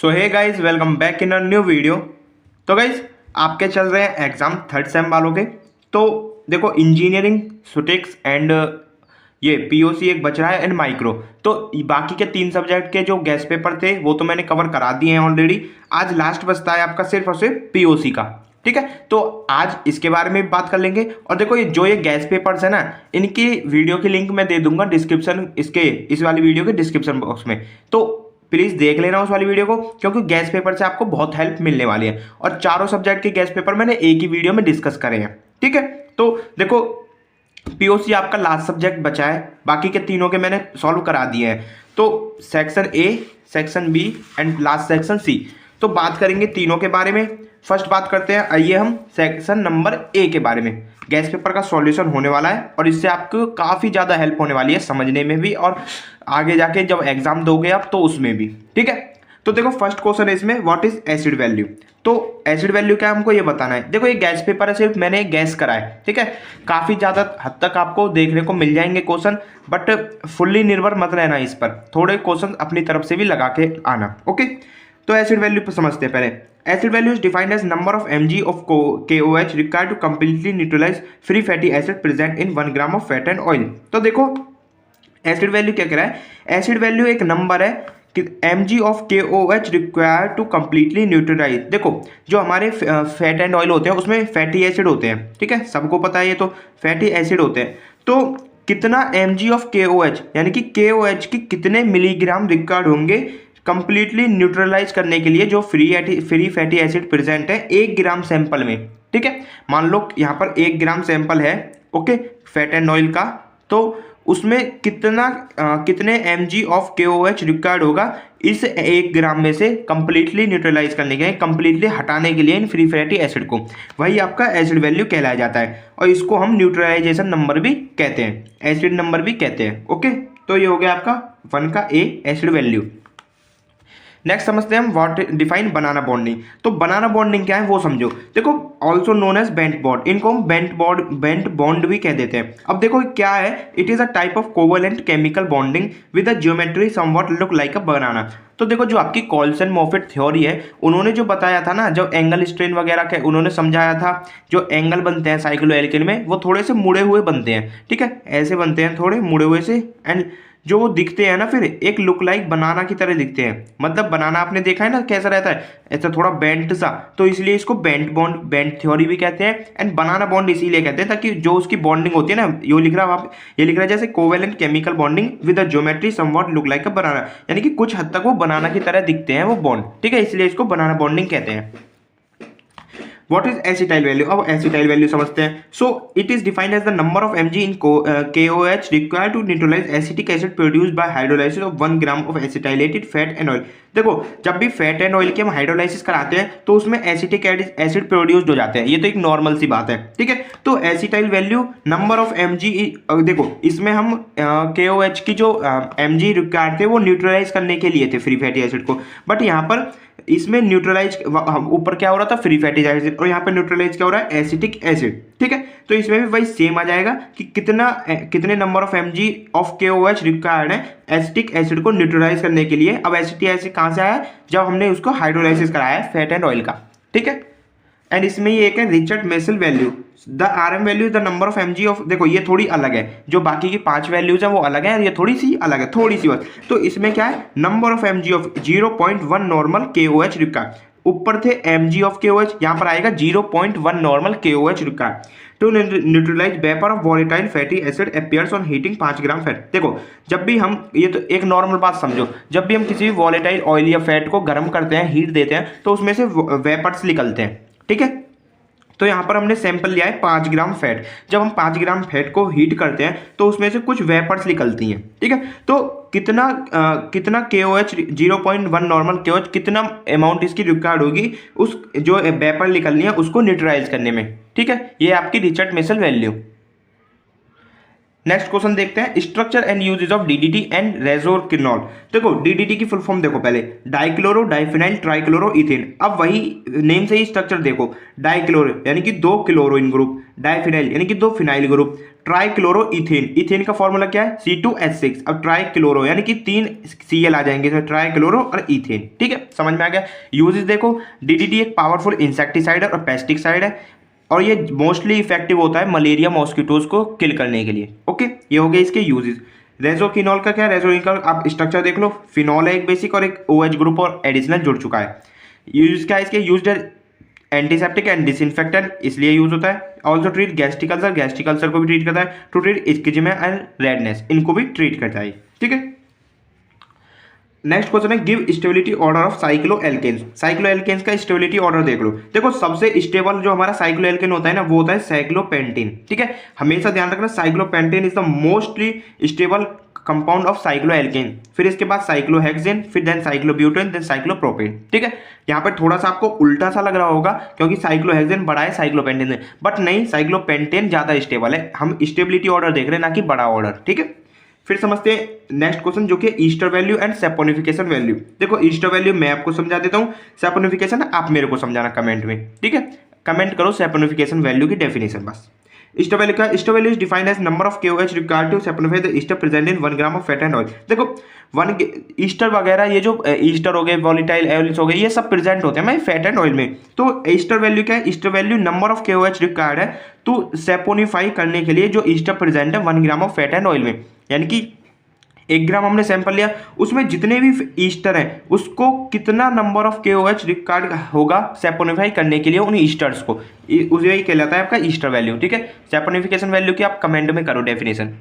So hey guys, welcome back in a new video. तो guys, आपके चल रहे हैं एग्जाम थर्ड सेम वालों के। तो देखो, इंजीनियरिंग, सुटिक्स एंड ये पीओसी एक बच रहा है एंड माइक्रो। तो बाकी के 3 सब्जेक्ट के जो गैस पेपर थे वो तो मैंने कवर करा दिए हैं ऑलरेडी। आज लास्ट बचता है आपका सिर्फ और सिर्फ पीओसी का। ठीक है, तो आज इसके बारे में भी बात कर लेंगे। और देखो, ये गैस पेपर्स है ना, इनकी वीडियो की लिंक मैं दे दूंगा डिस्क्रिप्शन, इस वाली वीडियो के डिस्क्रिप्शन बॉक्स में। तो प्लीज़ देख लेना उस वाली वीडियो को, क्योंकि गैस पेपर से आपको बहुत हेल्प मिलने वाली है। और चारों सब्जेक्ट के गैस पेपर मैंने एक ही वीडियो में डिस्कस करे हैं। ठीक है, तो देखो, पीओसी आपका लास्ट सब्जेक्ट बचा है, बाकी के तीनों के मैंने सॉल्व करा दिए हैं। तो section A, section B and last section C. तो बात करेंगे तीनों के बारे में। फर्स्ट बात करते हैं, आइए हम सेक्शन नंबर ए के बारे में। गैस पेपर का सॉल्यूशन होने वाला है और इससे आपको काफ़ी ज़्यादा हेल्प होने वाली है समझने में भी, और आगे जाके जब एग्जाम दोगे आप तो उसमें भी। ठीक है, तो देखो, फर्स्ट क्वेश्चन है इसमें, व्हाट इज एसिड वैल्यू। तो एसिड वैल्यू क्या है, हमको ये बताना है। देखो, ये गैस पेपर है, सिर्फ मैंने गैस करा है। ठीक है, काफ़ी ज़्यादा हद तक आपको देखने को मिल जाएंगे क्वेश्चन, बट फुल्ली निर्भर मत रहना इस पर, थोड़े क्वेश्चन अपनी तरफ से भी लगा के आना। ओके, तो एसिड वैल्यू पर समझते हैं पहले। Acid value is defined as number of mg of KOH required to completely neutralise free fatty acid present in 1 gram of fat and oil. तो देखो, एसिड वैल्यू क्या कह रहा है, एसिड वैल्यू एक नंबर है कि mg of KOH required to completely neutralise. देखो, जो हमारे फैट एंड ऑयल होते हैं उसमें फैटी एसिड होते हैं। ठीक है, सबको पता है ये, तो फैटी एसिड होते हैं। तो कितना mg ऑफ KOH, यानी कि KOH की कितने मिलीग्राम रिक्वायर्ड होंगे कंप्लीटली न्यूट्रलाइज करने के लिए जो फ्री फैटी एसिड प्रेजेंट है 1 ग्राम सैंपल में। ठीक है, मान लो यहाँ पर 1 ग्राम सैंपल है, ओके, फैट एंड ऑयल का। तो उसमें कितने mg ऑफ KOH रिक्वायर्ड होगा इस 1 ग्राम में से कंप्लीटली न्यूट्रलाइज करने के लिए, कंप्लीटली हटाने के लिए इन फ्री फैटी एसिड को। वही आपका एसिड वैल्यू कहलाया जाता है, और इसको हम न्यूट्रलाइजेशन नंबर भी कहते हैं, एसिड नंबर भी कहते हैं। ओके, तो ये हो गया आपका 1 का ए, एसिड वैल्यू। नेक्स्ट समझते हैं हम व्हाट डिफाइन बनाना बॉन्डिंग। तो बनाना बॉन्डिंग क्या है वो समझो। देखो, also known as bent bond, इनको हम बेंट बॉन्ड भी कह देते हैं। अब देखो क्या है, it is a type of covalent chemical bonding with a geometry somewhat look like a banana. तो देखो, जो आपकी कॉल्सन मोफिट थ्योरी है, उन्होंने जो बताया था ना, जो एंगल स्ट्रेन वगैरह के उन्होंने समझाया था, जो एंगल बनते हैं साइक्लोएल्केन में वो थोड़े से मुड़े हुए बनते हैं। ठीक है, ऐसे बनते हैं थोड़े मुड़े हुए से, एंड जो वो दिखते हैं ना, फिर एक लुक लाइक बनाना की तरह दिखते हैं। मतलब बनाना आपने देखा है ना कैसा रहता है, ऐसा थोड़ा बेंट सा, तो इसलिए इसको बेंट बॉन्ड, बेंट थ्योरी भी कहते हैं। एंड बनाना बॉन्ड इसीलिए कहते हैं ताकि जो उसकी बॉन्डिंग होती है ना, ये लिख रहा है जैसे covalent chemical bonding with a geometry somewhat look like a banana, यानी कि कुछ हद तक वो बनाना की तरह दिखते हैं वो बॉन्ड। ठीक है, इसलिए इसको बनाना बॉन्डिंग कहते हैं। What is acetyl value? अब acetyl value समझते हैं। So it is defined as the number of mg in KOH required to neutralize acetic acid produced by hydrolysis of 1 gram of acetylated fat and oil। देखो, जब भी fat and oil की हम hydrolysis कराते हैं तो उसमें एसिटिक एसिड प्रोड्यूस्ड हो जाते हैं, ये तो एक नॉर्मल सी बात है। ठीक है, तो acetyl value number of mg, देखो इसमें हम KOH की जो mg रिक्वायर्ड थे वो न्यूट्रलाइज करने के लिए थे फ्री फैटी एसिड को, बट यहाँ पर इसमें न्यूट्रलाइज, ऊपर क्या हो रहा था फ्री फैटी एसिड, और यहाँ पे न्यूट्रलाइज क्या हो रहा है एसिटिक एसिड। ठीक है, तो इसमें भी वही सेम आ जाएगा कि कितने number of mg of KOH required है एसिटिक एसिड को न्यूट्रलाइज करने के लिए। अब एसिटिक एसिड कहाँ से आया, जब हमने उसको हाइड्रोलाइसिस कराया है फैट एंड ऑयल का। ठीक है, एंड इसमें ये एक है Reichert Meissl value, the RM value is the number of mg of. देखो, ये थोड़ी अलग है, जो बाकी की 5 वैल्यूज हैं वो अलग है, और ये थोड़ी सी अलग है, थोड़ी सी बस। तो इसमें क्या है, number of mg of 0.1 normal KOH required, ऊपर थे mg ऑफ KOH, यहाँ पर आएगा 0.1 normal KOH required to neutralise vapour of volatile fatty acid appears on heating 5 gram fat. देखो, जब भी हम, ये तो एक नॉर्मल बात समझो, जब भी हम किसी भी वॉलेटाइल ऑयल या फैट को गर्म करते हैं, हीट देते हैं, तो उसमें से वेपर्स निकलते हैं। ठीक है, तो यहाँ पर हमने सैंपल लिया है 5 ग्राम फैट। जब हम 5 ग्राम फैट को हीट करते हैं तो उसमें से कुछ वेपर्स निकलती हैं। ठीक है, तो कितना KOH, 0.1 नॉर्मल KOH, कितना अमाउंट इसकी रिक्वायर्ड होगी उस जो वेपर निकलनी है उसको न्यूट्रलाइज करने में। ठीक है, ये आपकी Reichert Meissl value. Next question देखते हैं, structure and usage of DDT and resorcinol. देखो डीडीटी की फुल फॉर्म देखो पहले, डाइक्लोरो डाइफिनाइल ट्राइक्लोरो इथेन। अब वही नेम से ही स्ट्रक्चर देखो, डाइक्लोरो यानी कि 2 क्लोरोइन ग्रुप, डाइफिनाइल यानी कि 2 phenyl group, trichloro ethane, ethane का फॉर्मूला क्या है C2H6। अब ट्राइक्लोरो यानी कि 3 Cl आ जाएंगे इसमें, ट्राइक्लोरो और इथेन। ठीक है, समझ में आ गया। यूजेस देखो, डीडीटी एक पावरफुल इंसेक्टिसाइड और पेस्टिसाइड है और ये मोस्टली इफेक्टिव होता है मलेरिया मॉस्किटोज को किल करने के लिए। ओके, ये हो गए इसके यूजेस। रेजोक्विनॉल का क्या है, रेजोक्विनॉल आप स्ट्रक्चर देख लो, फिनॉल है एक बेसिक और एक OH ग्रुप और एडिशनल जुड़ चुका है। यूज क्या है इसके, यूज्ड एंटीसेप्टिक एंड डिसइंफेक्टेंट, इसलिए यूज होता है। Also treat gastric ulcer, gastric ulcer को भी ट्रीट करता है। टू ट्रीट इस्किज़िमा एंड रेडनेस, इनको भी ट्रीट करता है। ठीक है, नेक्स्ट क्वेश्चन है, give stability order of cycloalkenes. Cycloalkenes का स्टेबिलिटी ऑर्डर देख लो। देखो सबसे स्टेबल जो हमारा साइक्लोएल्केन होता है ना, वो होता है साइक्लोपेंटेन। ठीक है, हमेशा ध्यान रखना, cyclopentane is the mostly stable compound of cycloalkane. फिर इसके बाद साइक्लोहेक्सेन, फिर देन साइक्लोब्यूटेन, देन साइक्लोप्रोपेन। ठीक है, यहाँ पर थोड़ा सा आपको उल्टा सा लग रहा होगा क्योंकि साइक्लोहेक्सेन बड़ा है साइक्लोपेंटेन से, बट नहीं, साइक्लोपेंटेन ज्यादा स्टेबल है। हम स्टेबिलिटी ऑर्डर देख रहे हैं, ना कि बड़ा ऑर्डर। ठीक है, फिर समझते हैं नेक्स्ट क्वेश्चन जो कि Easter value and saponification value. देखो ईस्टर वैल्यू मैं आपको समझा देता हूँ, सैपोनिफिकेशन आप मेरे को समझाना कमेंट में। ठीक है, कमेंट करो सैपोनिफिकेशन वैल्यू की डेफिनेशन बस। ईस्टर वैल्यू का, ester value is defined as number of KOH required to saponify the ester present in 1 gram of fat and oil. देखो ईस्टर वगैरह, ये जो ईस्टर हो गए, वॉलीटाइल ऑयल्स हो गए, ये सब प्रेजेंट होते हैं फैट एंड ऑयल में। तो ईस्टर वैल्यू क्या है, Easter value number of KOH required है तो सैपोनिफाई करने के लिए जो ईस्टर प्रेजेंट है 1 gram of fat and oil में। यानी कि 1 ग्राम हमने सैंपल लिया, उसमें जितने भी ईस्टर हैं उसको कितना नंबर ऑफ KOH रिक्वायर्ड होगा सैपोनिफाई करने के लिए उन ईस्टर्स को, उसे ही कहलाता है आपका ईस्टर वैल्यू। ठीक है, सैपोनिफिकेशन वैल्यू की आप कमेंट में करो डेफिनेशन।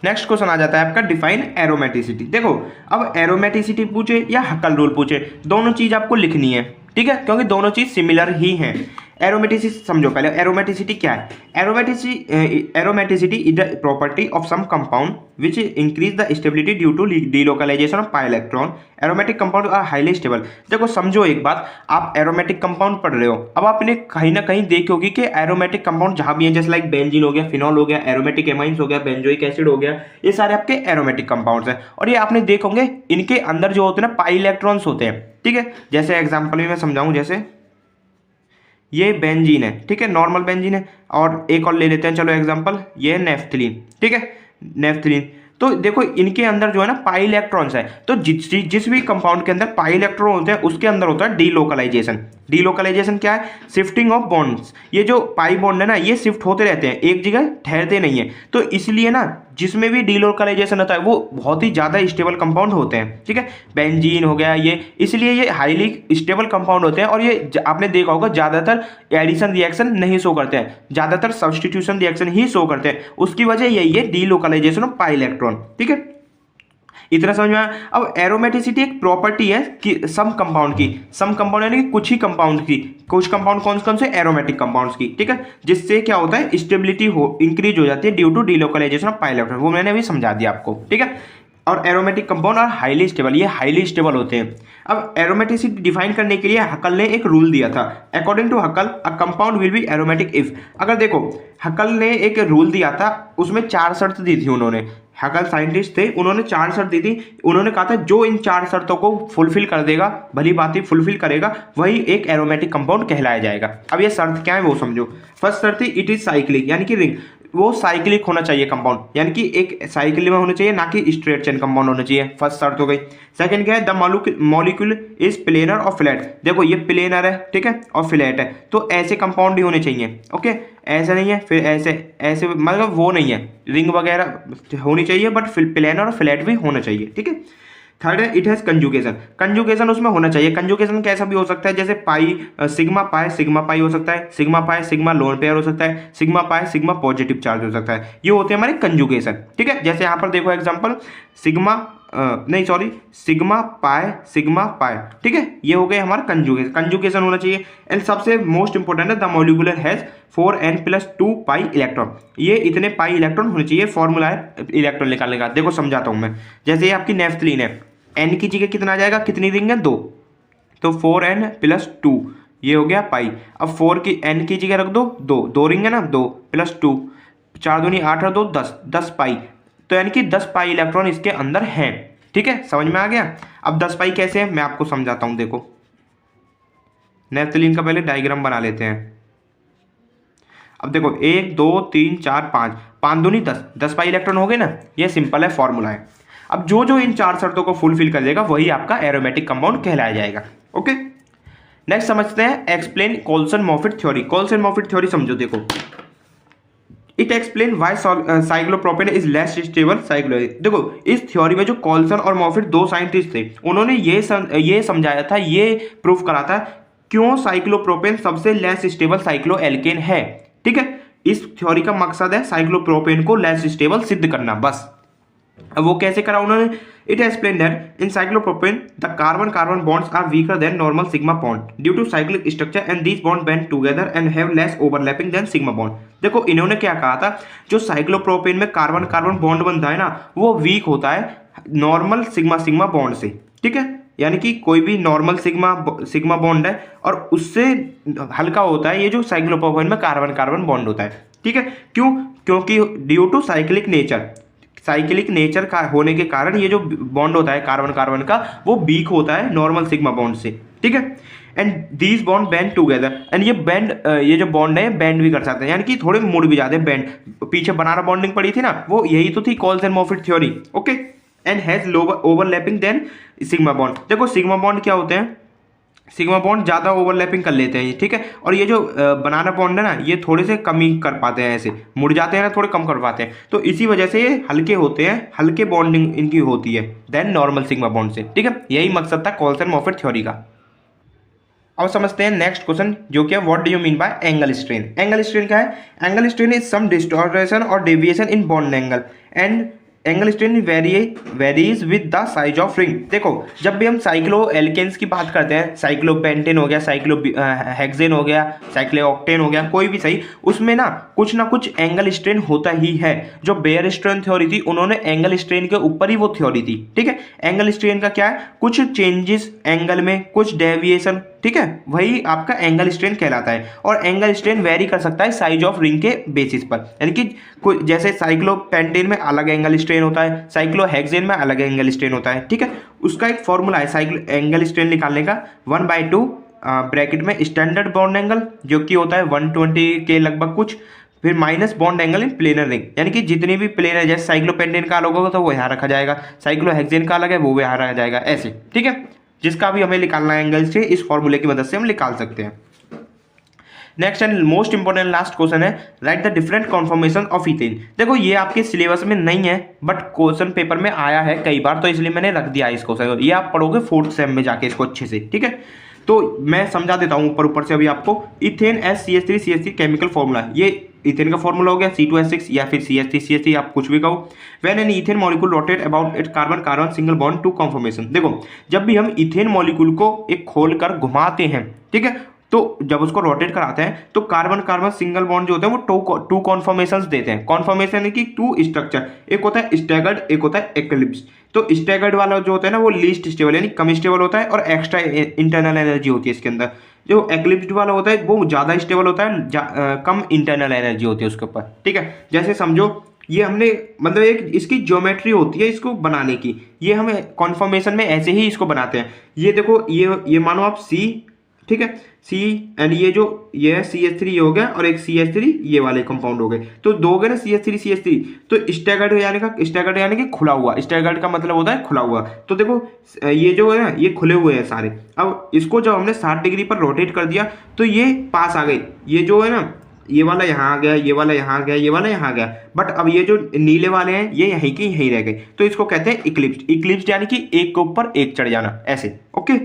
नेक्स्ट क्वेश्चन आ जाता है आपका, डिफाइन एरोमेटिसिटी। देखो अब एरोमेटिसिटी पूछे या हकल रूल पूछे, दोनों चीज आपको लिखनी है। ठीक है, क्योंकि दोनों चीज सिमिलर ही हैं। एरोमेटिसिटी समझो पहले, एरोमेटिसिटी क्या है। Aromaticity is the property of some compound which increase the stability due to delocalisation of pi electron. Aromatic compound are highly stable. देखो समझो एक बात, आप एरोमेटिक कंपाउंड पढ़ रहे हो, अब आपने कहीं ना कहीं देखी होगी कि एरोमेटिक कंपाउंड जहां भी है, जैसे लाइक बेंजीन हो गया, फिनॉल हो गया, एरोमेटिक एमाइंस हो गया, बेंजोइक एसिड हो गया, ये सारे आपके एरोमेटिक कंपाउंड्स हैं। और ये आपने देखोगे इनके अंदर जो होते हैं ना पाई इलेक्ट्रॉन्स होते हैं। ठीक है, जैसे एग्जाम्पल में मैं समझाऊं, जैसे ये बेंजीन है, ठीक है, नॉर्मल बेंजीन है, और एक और ले लेते हैं चलो एग्जांपल, ये नेफ्थलीन। ठीक है, नेफ्थलीन, तो देखो इनके अंदर जो है ना पाई इलेक्ट्रॉन्स है, तो जिस भी कंपाउंड के अंदर पाई इलेक्ट्रॉन होते हैं उसके अंदर होता है डीलोकलाइजेशन। डीलोकलाइजेशन क्या है, शिफ्टिंग ऑफ बॉन्ड्स। ये जो पाई बॉन्ड है ना, ये शिफ्ट होते रहते हैं, एक जगह ठहरते नहीं है। तो इसलिए ना जिसमें भी डीलोकलाइजेशन होता है वो बहुत ही ज़्यादा स्टेबल कंपाउंड होते हैं। ठीक है, बेंजीन हो गया ये, इसलिए ये हाईली स्टेबल कंपाउंड होते हैं। और ये आपने देखा होगा ज़्यादातर एडिशन रिएक्शन नहीं शो करते हैं, ज़्यादातर सब्सटीट्यूशन रिएक्शन ही शो करते हैं। उसकी वजह यही है डीलोकलाइजेशन ऑफ पाई इलेक्ट्रॉन। ठीक है, इतना समझ में आया। अब एरोमेटिसिटी एक प्रॉपर्टी है कि सम कंपाउंड की, सम कंपाउंड यानी कि कुछ ही कंपाउंड की, कुछ कंपाउंड कौन कौन से, एरोमेटिक कंपाउंड्स की। ठीक है, जिससे क्या होता है स्टेबिलिटी इंक्रीज हो जाती है due to delocalisation of pi electron, वो मैंने अभी समझा दिया आपको। ठीक है, और एरोमेटिक कंपाउंड और हाईली स्टेबल, ये हाईली स्टेबल होते हैं। अब एरोमेटिसिटी डिफाइन करने के लिए हकल ने एक रूल दिया था। According to Huckel a compound will be aromatic if, अगर देखो हकल ने एक रूल दिया था, उसमें 4 शर्त दी थी उन्होंने। हकल साइंटिस्ट थे, उन्होंने 4 शर्त दी थी। उन्होंने कहा था जो इन 4 शर्तों को फुलफिल कर देगा, भली बात ही फुलफिल करेगा, वही एक एरोमेटिक कंपाउंड कहलाया जाएगा। अब ये शर्त क्या है वो समझो। फर्स्ट शर्त थी इट इज साइक्लिक, यानी कि रिंग, वो साइक्लिक होना चाहिए कंपाउंड, यानी कि एक साइकिल में होना चाहिए, ना कि स्ट्रेट चेन कंपाउंड होना चाहिए। फर्स्ट शर्त हो गई। सेकंड क्या है, द मॉलिक्यूल इज प्लेनर और फ्लैट। देखो ये प्लेनर है, ठीक है, और फ्लैट है, तो ऐसे कंपाउंड ही होने चाहिए। ओके, ऐसा नहीं है, फिर ऐसे ऐसे मतलब वो नहीं है, रिंग वगैरह होनी चाहिए, बट प्लेनर और फ्लैट भी होना चाहिए। ठीक है, थर्ड है इट हैज कंजुगेशन, कंजुगेशन उसमें होना चाहिए। कंजुगेशन कैसा भी हो सकता है, जैसे पाई सिग्मा पाई हो सकता है, sigma pi sigma lone pair हो सकता है, sigma pi sigma positive charge हो सकता है। ये होते हैं हमारे कंजुगेशन। ठीक है, जैसे यहाँ पर देखो एग्जांपल, सिग्मा पाई। ठीक है, ये हो गए हमारा कंजुगेशन होना चाहिए। एंड सबसे मोस्ट इंपॉर्टेंट है the molecular has 4n+2 pi electron, ये इतने पाई इलेक्ट्रॉन होने चाहिए। फॉर्मूला है इलेक्ट्रॉन निकालने का, देखो समझाता हूँ मैं। जैसे ये आपकी नेफ्थलीन है, n की जगह कितना आ जाएगा, कितनी रिंग है, 2, तो 4n+2 ये हो गया पाई। अब 4 की n की जगह रख दो, 2 रिंग है ना, 2 + 2 4 दूनी 8 और 2 10, 10 पाई, तो यानी कि 10 पाई इलेक्ट्रॉन इसके अंदर हैं। ठीक है, समझ में आ गया। अब 10 पाई कैसे है मैं आपको समझाता हूं। देखो नेफ्थलीन का पहले डायग्राम बना लेते हैं। अब देखो 1 2 3 4 5, 5 दूनी 10, 10 पाई इलेक्ट्रॉन हो गए ना, ये सिंपल है, फॉर्मूला है। अब जो जो इन 4 शर्तों को फुलफिल कर देगा वही आपका एरोमेटिक कंपाउंड कहलाया जाएगा। ओके, नेक्स्ट समझते हैं explain Coulson Moffitt theory. Coulson Moffitt theory समझो। देखो it explain why cyclopropane is less stable cyclo. देखो इस थ्योरी में जो कोल्सन और मॉफिट दो साइंटिस्ट थे, उन्होंने ये समझाया था, ये प्रूव करा था क्यों साइक्लोप्रोपेन सबसे लेस स्टेबल साइक्लो एल्केन है। ठीक है, इस थ्योरी का मकसद है साइक्लोप्रोपेन को लेस स्टेबल सिद्ध करना, बस। अब वो कैसे करा उन्होंने? It explain that in cyclopropane the carbon carbon bonds are weaker than normal sigma bond due to cyclic structure and these bond bend together and have less overlapping than sigma bond. देखो इन्होंने क्या कहा था, जो cyclopropane में carbon carbon bond बनता है ना, वो वीक होता है नॉर्मल सिग्मा सिग्मा बॉन्ड से। ठीक है, यानी कि कोई भी नॉर्मल सिग्मा बॉन्ड है और उससे हल्का होता है ये जो साइक्लोप्रोपेन में कार्बन कार्बन बॉन्ड होता है। ठीक है, क्यों? क्योंकि ड्यू टू साइक्लिक नेचर का होने के कारण ये जो बॉन्ड होता है कार्बन कार्बन का, वो वीक होता है नॉर्मल सिग्मा बॉन्ड से। ठीक है, and these bond bend together, and ये जो बॉन्ड है बैंड भी कर सकते हैं, यानी कि थोड़े मुड़ भी जाते हैं बैंड। पीछे बनाना बॉन्डिंग पड़ी थी ना, वो यही तो थी Coulson Moffitt theory. Okay, and has lower overlapping than sigma bond. देखो सिग्मा बॉन्ड क्या होते हैं, सिग्मा बॉन्ड ज़्यादा ओवरलैपिंग कर लेते हैं। ठीक है, और ये जो बनाना बॉन्ड है ना, ये थोड़े से कम ही कर पाते हैं, ऐसे मुड़ जाते हैं ना, थोड़े कम कर पाते हैं, तो इसी वजह से ये हल्के होते हैं, हल्के बॉन्डिंग इनकी होती है देन नॉर्मल सिग्मा बॉन्ड से। ठीक है, यही मकसद था कोल्सन मॉफिट थ्योरी का। अब समझते हैं नेक्स्ट क्वेश्चन, जो कि what do you mean by angle strain. Angle strain क्या है? Angle strain is some distortion और deviation in bond angle and angle strain varies with the size of ring. देखो जब भी हम साइक्लो एल्केन्स की बात करते हैं, साइक्लोपेंटेन हो गया, साइक्लो हेक्सेन हो गया, साइक्लोऑक्टेन हो गया, कोई भी सही, उसमें ना कुछ एंगल स्ट्रेन होता ही है। जो बेयर स्ट्रेन थ्योरी थी, उन्होंने एंगल स्ट्रेन के ऊपर ही वो थ्योरी थी। ठीक है, एंगल स्ट्रेन का क्या है? कुछ चेंजेस एंगल में, कुछ डेविएशन। ठीक है, वही आपका एंगल स्ट्रेन कहलाता है। और एंगल स्ट्रेन वेरी कर सकता है साइज ऑफ रिंग के बेसिस पर, यानी कि जैसे साइक्लोपेंटेन में अलग एंगल स्ट्रेन होता है, साइक्लोहेक्सेन में अलग एंगल स्ट्रेन होता है। ठीक है, उसका एक फॉर्मूला है साइक्लो एंगल स्ट्रेन निकालने का, 1/2 ब्रैकेट में स्टैंडर्ड बॉन्ड एंगल जो कि होता है 120 के लगभग कुछ, फिर minus bond angle in planar ring, यानी कि जितनी भी प्लेन है, जैसे साइक्लोपेंटेन का अलग होगा तो वो यहाँ रखा जाएगा, साइक्लोहेक्सेन का अलग है वो यहाँ रखा जाएगा, ऐसे। ठीक है, जिसका भी हमें निकालना है एंगल से, इस फॉर्मूले की मदद से हम निकाल सकते हैं। Next and most important last question है, right the different conformation of ethane. देखो ये आपके सिलेबस में नहीं है, बट क्वेश्चन पेपर में आया है कई बार, तो इसलिए मैंने रख दिया है इसको। ये आप पढ़ोगे 4th सेम में जाके इसको अच्छे से। ठीक है, तो मैं समझा देता हूँ ऊपर से अभी आपको। इथेन SCH3CH3 केमिकल फॉर्मूला, ये इथेन का फॉर्मूला हो गया, C2H6 या फिर CH3CH3, आप कुछ भी कहो। When an ethane molecule rotate about it carbon carbon single bond two conformation. देखो जब भी हम इथेन मॉलिक्यूल को एक खोल कर घुमाते हैं, ठीक है, तो जब उसको रोटेट कराते हैं तो कार्बन कार्बन सिंगल बॉन्ड जो होते हैं वो टू कॉन्फॉर्मेशंस देते हैं। कॉन्फॉर्मेशन है कि 2 स्ट्रक्चर, एक होता है स्टैगर्ड, एक होता है एक्लिप्स। तो स्टैगर्ड वाला जो होता है ना, वो लीस्ट स्टेबल यानी कम स्टेबल होता है और एक्स्ट्रा इंटरनल एनर्जी होती है इसके अंदर। जो एक्लिप्स्ड वाला होता है वो ज़्यादा स्टेबल होता है, कम इंटरनल एनर्जी होती है उसके ऊपर। ठीक है, जैसे समझो ये हमने मतलब एक इसकी ज्योमेट्री होती है इसको बनाने की, ये हमें कॉन्फॉर्मेशन में ऐसे ही इसको बनाते हैं। ये देखो ये मानो आप C, ठीक है, C एंड ये है CH3 हो गया और एक CH3 ये वाले कंपाउंड हो गए, तो दो गए ना CH3 तो स्टैगर्ड यानी कि खुला हुआ। स्टैगर्ड का मतलब होता है खुला हुआ। तो देखो ये जो है ना, ये खुले हुए हैं सारे। अब इसको जब हमने 60 डिग्री पर रोटेट कर दिया तो ये पास आ गई, ये जो है ना, ये वाला यहाँ आ गया, ये वाला यहाँ आ गया, ये वाला यहाँ आ गया, बट अब ये जो नीले वाले हैं ये यहीं के यहीं रह गए, तो इसको कहते हैं इक्लिप्स यानी कि एक के ऊपर एक चढ़ जाना, ऐसे। ओके,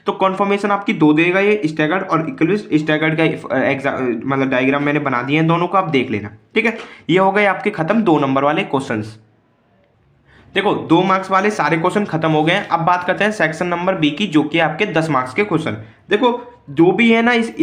तो कॉन्फॉर्मेशन आपकी 2 देगा, ये स्टैगर्ड और इक्लिप्स। स्टैगर्ड का मतलब डायग्राम मैंने बना दिए हैं दोनों को, आप देख लेना। ठीक है, ये हो गए आपके खत्म 2 नंबर वाले क्वेश्चंस। देखो 2 मार्क्स वाले सारे क्वेश्चन खत्म हो गए हैं। अब बात करते हैं सेक्शन नंबर B की, जो कि आपके 10 मार्क्स के क्वेश्चन। देखो जो भी है ना इस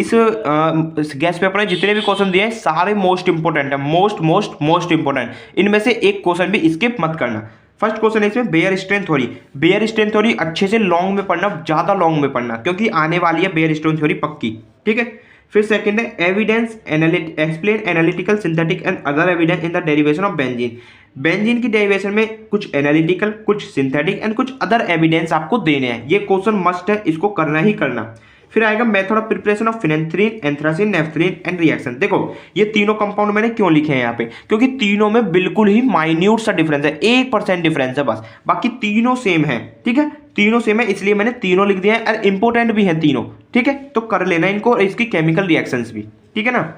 गैस पेपर में जितने भी क्वेश्चन दिए हैं सारे मोस्ट इंपोर्टेंट है, मोस्ट इंपोर्टेंट। इनमें से एक क्वेश्चन भी स्किप मत करना। फर्स्ट क्वेश्चन है इसमें Baeyer strain theory. Baeyer strain theory अच्छे से लॉन्ग में पढ़ना, ज़्यादा लॉन्ग में पढ़ना, क्योंकि आने वाली है बेयर स्ट्रेन थ्योरी पक्की। ठीक है, फिर सेकंड है evidence explain analytical synthetic and other evidence in the derivation of benzene. Benzene की डेरिवेशन में कुछ एनालिटिकल, कुछ सिंथेटिक एंड कुछ अदर एविडेंस आपको देने हैं। ये क्वेश्चन मस्ट है, इसको करना ही करना। फिर आएगा method of preparation of phenanthrene, anthracene, naphthalene and reaction. देखो ये तीनों कंपाउंड मैंने क्यों लिखे हैं यहाँ पे, क्योंकि तीनों में बिल्कुल ही माइन्यूट सा डिफरेंस है, 1% डिफरेंस है बस, बाकी तीनों सेम है। ठीक है, तीनों सेम है, इसलिए मैंने तीनों लिख दिया है और इंपॉर्टेंट भी है तीनों। ठीक है, तो कर लेना इनको और इसकी केमिकल रिएक्शंस भी। ठीक है ना।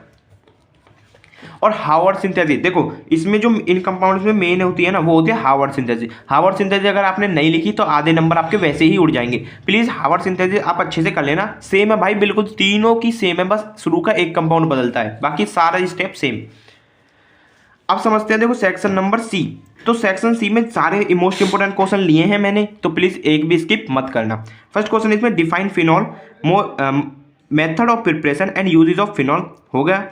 और हावर्ड सिंथेसिस, देखो इसमें जो इन कंपाउंड्स में मेन होती है ना, वो होती है हावर्ड सिंथेसिस। हावर्ड सिंथेसिस अगर आपने नहीं लिखी तो आधे नंबर आपके वैसे ही उड़ जाएंगे। प्लीज हावर्ड सिंथेसिस आप अच्छे से कर लेना। सेम है भाई, बिल्कुल तीनों की सेम है, बस शुरू का एक कंपाउंड बदलता है, बाकी सारा स्टेप सेम। अब समझते हैं, देखो सेक्शन नंबर सी। तो सेक्शन सी में सारे मोस्ट इंपोर्टेंट क्वेश्चन लिए हैं मैंने, तो प्लीज एक भी स्किप मत करना। फर्स्ट क्वेश्चन इसमें define phenol, method of preparation and usage of phenol हो गया।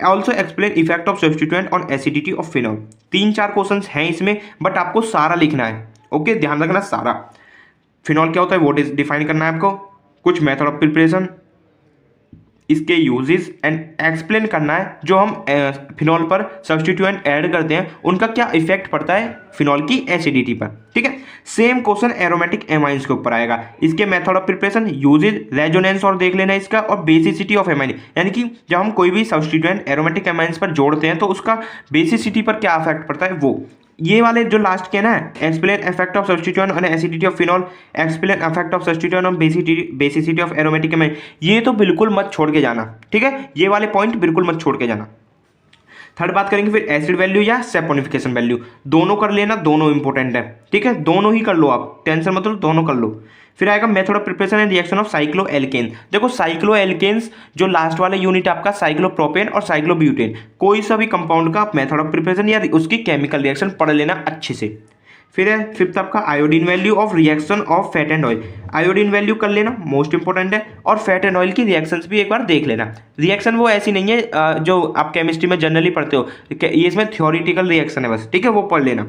Also explain effect of substituent on acidity of phenol. 3-4 question हैं इसमें, बट आपको सारा लिखना है। ओके, ध्यान रखना सारा। फिनॉल क्या होता है वो डिफाइन करना है आपको, कुछ मेथड ऑफ प्रिपरेशन, इसके यूजेस एंड एक्सप्लेन करना है जो हम फिनॉल पर सब्स्टिट्यूएंट ऐड करते हैं उनका क्या इफेक्ट पड़ता है फिनॉल की एसिडिटी पर। ठीक है, सेम क्वेश्चन एरोमेटिक एमाइंस के ऊपर आएगा, इसके method of preparation, uses, resonance और देख लेना इसका, और बेसिसिटी ऑफ एमाइन, यानी कि जब हम कोई भी सब्स्टिट्यूएंट एरोमेटिक एमाइंस पर जोड़ते हैं तो उसका बेसिसिटी पर क्या इफेक्ट पड़ता है वो। ये वाले जो लास्ट के ना, explain effect of substituent on acidity of phenol, explain effect of substituent on basicity of aromatic amine, ये तो बिल्कुल मत छोड़ के जाना। ठीक है, ये वाले पॉइंट बिल्कुल मत छोड़ के जाना। थर्ड बात करेंगे फिर एसिड वैल्यू या सैपोनिफिकेशन वैल्यू, दोनों कर लेना, दोनों इंपॉर्टेंट है। ठीक है, दोनों ही कर लो आप, टेंशन मत लो, दोनों कर लो। फिर आएगा method of preparation and reaction of cycloalkane. देखो साइक्लो एल्केन्स जो लास्ट वाला यूनिट आपका साइक्लोप्रोपेन और साइक्लोब्यूटेन, कोई सा भी कंपाउंड का आप मेथड ऑफ प्रिपरेशन या उसकी केमिकल रिएक्शन पढ़ लेना अच्छे से। फिर है फिफ्थ आपका iodine value of reaction of fat and oil. Iodine value कर लेना, मोस्ट इंपॉर्टेंट है, और फैट एंड ऑयल की रिएक्शंस भी एक बार देख लेना। रिएक्शन वो ऐसी नहीं है जो आप केमिस्ट्री में जनरली पढ़ते हो, ये इसमें थ्योरेटिकल रिएक्शन है बस। ठीक है, वो पढ़ लेना।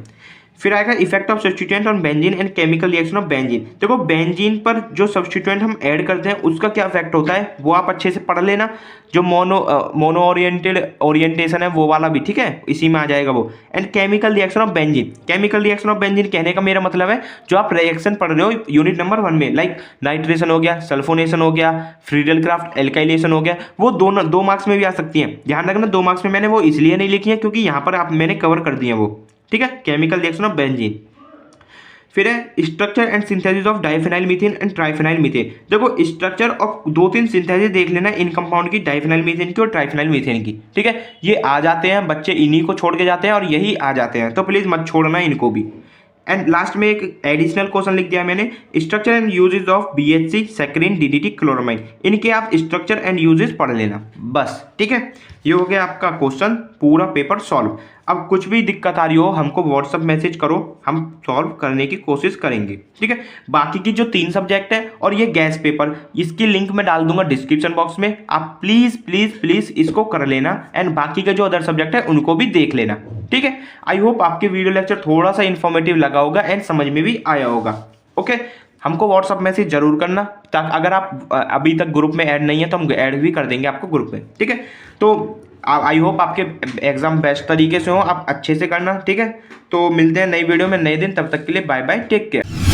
फिर आएगा effect of substituent on benzene and chemical reaction of benzene. देखो बेंजीन पर जो सब्स्टिट्यूएंट हम ऐड करते हैं उसका क्या इफेक्ट होता है वो आप अच्छे से पढ़ लेना। जो मोनो ओरिएंटेशन है वो वाला भी, ठीक है, इसी में आ जाएगा वो। And chemical reaction of benzene, chemical reaction of benzene कहने का मेरा मतलब है जो आप रिएक्शन पढ़ रहे हो यूनिट नंबर 1 में, लाइक नाइट्रेशन हो गया, सल्फोनेशन हो गया, फ्रीडल क्राफ्ट एल्काइलेशन हो गया, वो दोनों 2 मार्क्स में भी आ सकती हैं। ध्यान रखना 2 मार्क्स में मैंने वो इसलिए नहीं लिखी है क्योंकि यहाँ पर आप मैंने कवर कर दिए वो। ठीक है, केमिकल रिएक्शन ऑफ बेंजीन। फिर है structure and synthesis of diphenyl methane and triphenyl methane. देखो स्ट्रक्चर ऑफ 2-3 सिंथेसिस देख लेना इन कंपाउंड की, डाइफेनाइल मीथेन की और ट्राइफेनाइल मीथेन की। ठीक है, ये आ जाते हैं बच्चे, इन्हीं को छोड़ के जाते हैं और यही आ जाते हैं, तो प्लीज मत छोड़ना इनको भी। एंड लास्ट में एक एडिशनल क्वेश्चन लिख दिया मैंने, structure and uses of BHC, saccharin, DDT, chloramine, इनके आप स्ट्रक्चर एंड यूजेस पढ़ लेना बस। ठीक है, ये हो गया आपका क्वेश्चन, पूरा पेपर सॉल्व। अब कुछ भी दिक्कत आ रही हो हमको व्हाट्सअप मैसेज करो, हम सॉल्व करने की कोशिश करेंगे। ठीक है, बाकी की जो 3 सब्जेक्ट है और ये गैस पेपर, इसकी लिंक मैं डाल दूंगा डिस्क्रिप्शन बॉक्स में, आप प्लीज प्लीज प्लीज इसको कर लेना एंड बाकी का जो अदर सब्जेक्ट है उनको भी देख लेना। ठीक है, आई होप आपके वीडियो लेक्चर थोड़ा सा इन्फॉर्मेटिव लगा होगा एंड समझ में भी आया होगा। ओके, हमको व्हाट्सअप मैसेज जरूर करना, ताकि अगर आप अभी तक ग्रुप में ऐड नहीं है तो हम ऐड भी कर देंगे आपको ग्रुप में। ठीक है, तो आई होप आपके एग्जाम बेस्ट तरीके से हो, आप अच्छे से करना। ठीक है, तो मिलते हैं नई वीडियो में नए दिन, तब तक के लिए बाय बाय, टेक केयर।